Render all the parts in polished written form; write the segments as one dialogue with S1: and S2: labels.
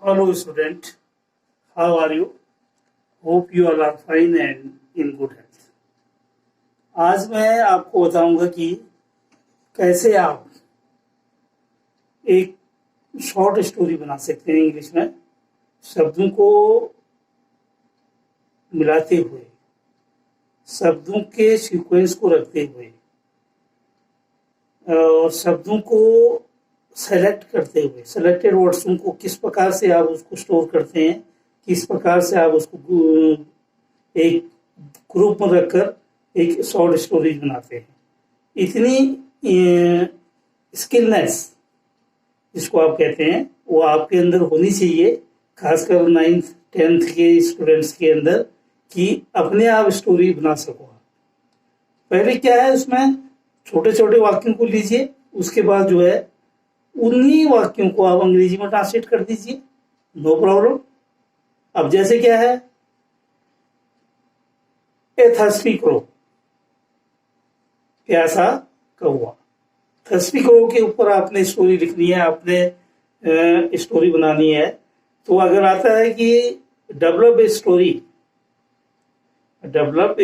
S1: Hello student, how are you? Hope you all are fine and in good health. आज मैं आपको बताऊंगा कि कैसे आप एक शॉर्ट स्टोरी बना सकते हैं इंग्लिश में शब्दों को मिलाते हुए, शब्दों के सीक्वेंस को रखते हुए और शब्दों को सेलेक्ट करते हुए, सेलेक्टेड वर्ड्स को किस प्रकार से आप उसको स्टोर करते हैं, किस प्रकार से आप उसको एक ग्रुप में रखकर एक शॉर्ट स्टोरीज बनाते हैं। इतनी स्किलनेस जिसको आप कहते हैं वो आपके अंदर होनी चाहिए, खासकर 9th 10th के स्टूडेंट्स के अंदर, कि अपने आप स्टोरी बना सको। पहले क्या है, उसमें छोटे छोटे वाक्यों को लीजिए, उसके बाद जो है उन्हीं वाक्यों को आप अंग्रेजी में ट्रांसलेट कर दीजिए, नो प्रॉब्लम। अब जैसे क्या है, ए थर्स्टी क्रो, प्यासा कौवा। थर्स्टी क्रो के ऊपर आपने स्टोरी लिखनी है, आपने स्टोरी बनानी है। तो अगर आता है कि develop a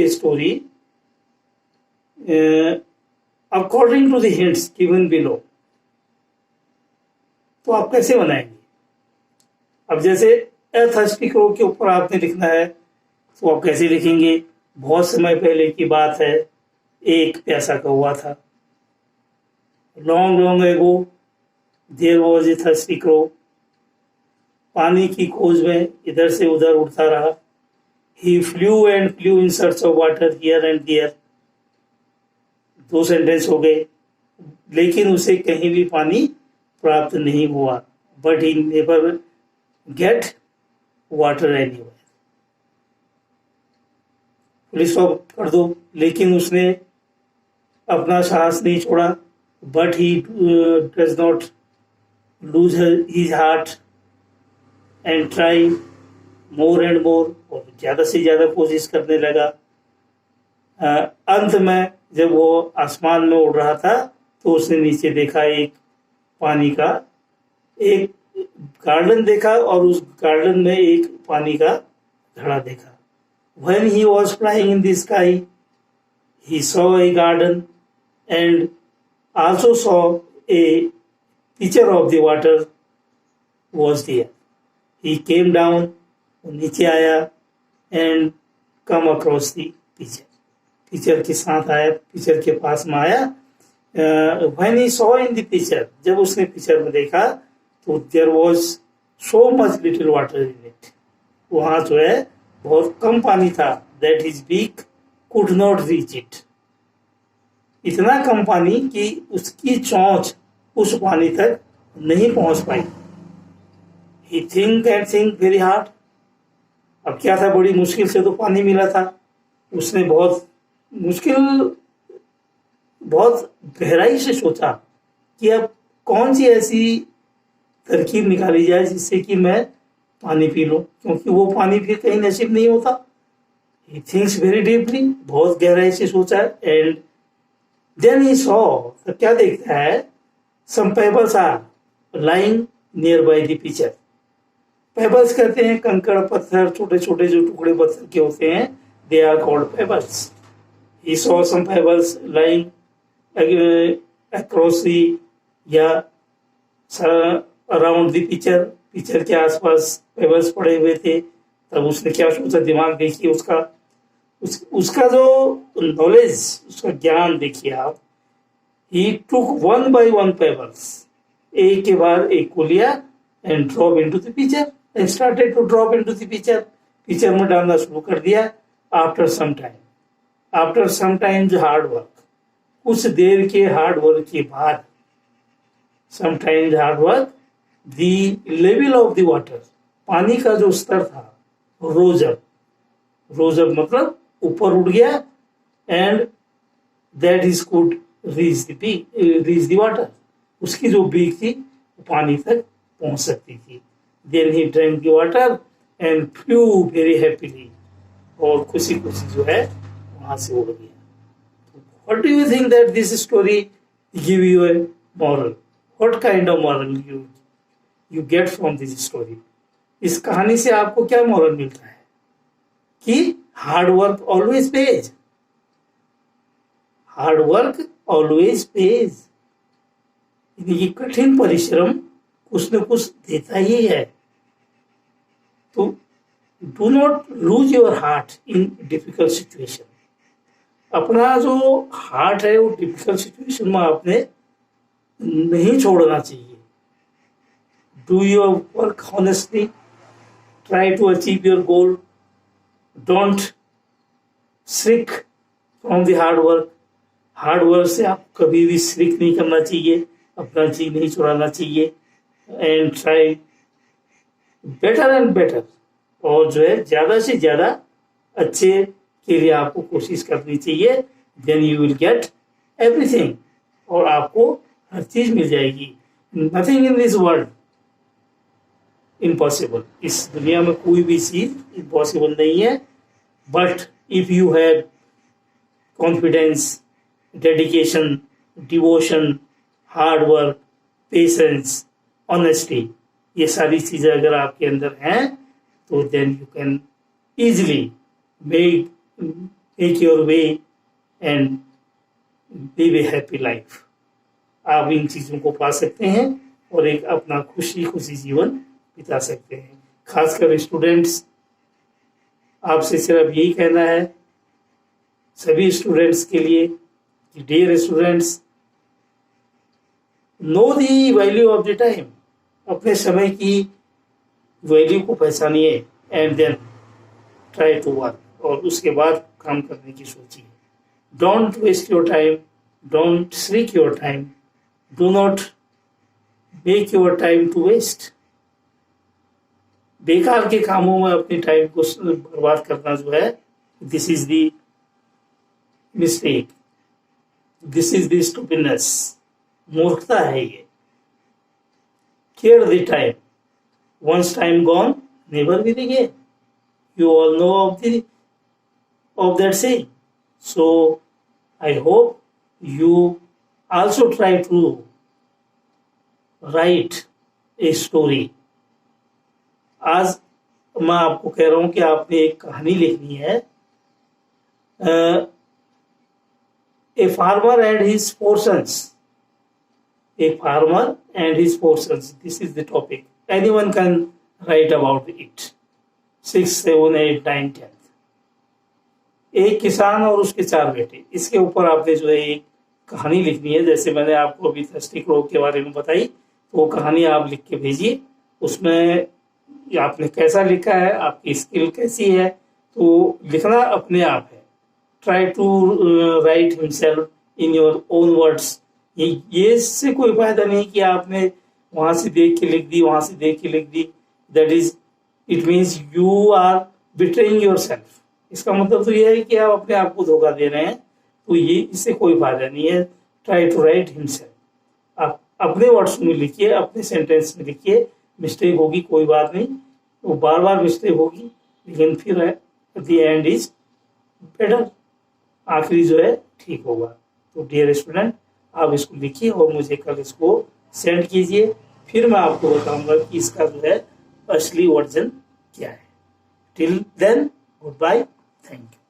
S1: story according to the hints given below, तो आप कैसे बनाएंगे? अब जैसे ए थर्स्टी क्रो के ऊपर आपने लिखना है, तो आप कैसे लिखेंगे? बहुत समय पहले की बात है, एक प्यासा कौवा था। Long long ago there was a thirsty crow, पानी की खोज में इधर से उधर उड़ता रहा। He flew and flew in search of water here and there, 2 sentence हो गए। लेकिन उसे कहीं भी पानी प्राप्त नहीं हुआ, but he never get water anywhere. Police stop कर दो। लेकिन उसने अपना साहस नहीं छोड़ा, but he does not lose his heart and try more and more, और ज्यादा से ज्यादा कोशिश करने लगा। अंत में जब वो आसमान में उड़ रहा था, तो उसने नीचे देखा एक पानी का एक गार्डन देखा, और उस गार्डन में एक पानी का घड़ा देखा। When he was flying in the sky, he saw a garden and also saw a pitcher of the water was there. He came down, नीचे आया, and come across the pitcher. pitcher के साथ आया, pitcher के पास में आया। When he saw in the pitcher, जब उसने pitcher में देखा, तो there was so much little water in it. वहां जो है बहुत कम पानी था, that his beak could not reach it. इतना कम पानी कि उसकी चोंच उस पानी तक नहीं पहुंच पाई। He think and think very hard. अब क्या था, बड़ी मुश्किल से तो पानी मिला था। उसने बहुत गहराई से सोचा कि अब कौन सी ऐसी तरकीब निकाली जाए जिससे कि मैं पानी पी लूं, क्योंकि वो पानी फिर कहीं नसीब नहीं होता। He thinks very deeply, बहुत गहराई से सोचा, एंड देन he saw, तो क्या देखता है, some pebbles are lying nearby the pitcher. Pebbles कहते हैं कंकड़ पत्थर, छोटे छोटे जो टुकड़े पत्थर के होते हैं, they are called pebbles. He saw some pebbles lying across the around the pitcher. Picture के आसपास पेबल्स पड़े हुए थे। तब उसने क्या सोचा, दिमाग देखिए उसका जो नॉलेज, उसका ज्ञान देखिए आप। He took one by one pebbles, एक के बाद एक को लिया, and drop into the pitcher and started to drop into the pitcher. Picture में डालना शुरू कर दिया। After some time hard work, कुछ देर के हार्ड वर्क के बाद, sometimes hard work, the level of the water, पानी का जो स्तर था, रोज अप मतलब ऊपर उठ गया, and that is could reach the water, उसकी जो बीक थी पानी तक पहुंच सकती थी। Then he drank the water and flew very happily, और खुशी जो है वहां से उड़ गया। What do you think that this story give you a moral? What kind of moral you get from this story? इस कहानी से आपको क्या मोरल मिलता है कि hard work always page, hard work always page, यानी कि कठिन परिश्रम कुछ न कुछ देता ही है। तो do not lose your heart in difficult situation. अपना जो हार्ट है वो डिफिकल्ट सिचुएशन में आपने नहीं छोड़ना चाहिए। Do your work honestly, try to achieve your goal, don't shirk from the hard work. Hard work से आप कभी भी श्रिक नहीं करना चाहिए, अपना जी नहीं छुड़ाना चाहिए। And try better and better, और जो है ज्यादा से ज्यादा अच्छे के लिए आपको कोशिश करनी चाहिए। Then you will get everything, और आपको हर चीज मिल जाएगी। Nothing in this world impossible, इस दुनिया में कोई भी चीज इम्पॉसिबल नहीं है। But if you have confidence, dedication, devotion, hard work, patience, honesty, ये सारी चीजें अगर आपके अंदर हैं तो then you can easily make your way and live a happy life. आप इन चीजों को पा सकते हैं और एक अपना खुशी जीवन बिता सकते हैं। खासकर स्टूडेंट्स, आपसे सिर्फ यही कहना है सभी स्टूडेंट्स के लिए कि dear students, know the value of the time. अपने समय की वैल्यू को पहचानिए and then try to work, और उसके बाद काम करने की सोचिए। Don't waste your time, don't shirk your time, do not make your time to waste. बेकार के कामों में अपने टाइम को बर्बाद करना जो है, this is the mistake, this is the stupidness, मूर्खता है ये। Care the time, once time gone never will again, you all know of that saying. So I hope you also try to write a story. आज मैं आपको कह रहा हूं कि आपने एक कहानी लिखनी है। A farmer and his four sons. A farmer and his four sons. This is the topic. Anyone can write about it. 6, 7, 8, 9, 10। एक किसान और उसके 4 बेटे, इसके ऊपर आपने जो है एक कहानी लिखनी है। जैसे मैंने आपको अभी थर्स्टी क्रो के बारे में बताई, तो वो कहानी आप लिख के भेजिए। उसमें आपने कैसा लिखा है, आपकी स्किल कैसी है, तो लिखना अपने आप है। Try to write himself in your own words. ये इससे कोई फायदा नहीं कि आपने वहां से देख के लिख दी, वहां से देख के लिख दी। That is it means you are betraying yourself. इसका मतलब तो यह है कि आप अपने आप को धोखा दे रहे हैं, तो ये इससे कोई फायदा नहीं है। Try to write himself. आप अपने वर्ड्स में लिखिए, अपने सेंटेंस में लिखिए। मिस्टेक होगी कोई बात नहीं, वो बार बार मिस्टेक होगी, लेकिन फिर at the end is better, आखिरी जो है ठीक होगा। तो डियर स्टूडेंट, आप इसको लिखिए और मुझे कल इसको सेंड कीजिए, फिर मैं आपको बताऊंगा कि इसका जो है असली वर्जन क्या है। Till then, goodbye, thank you.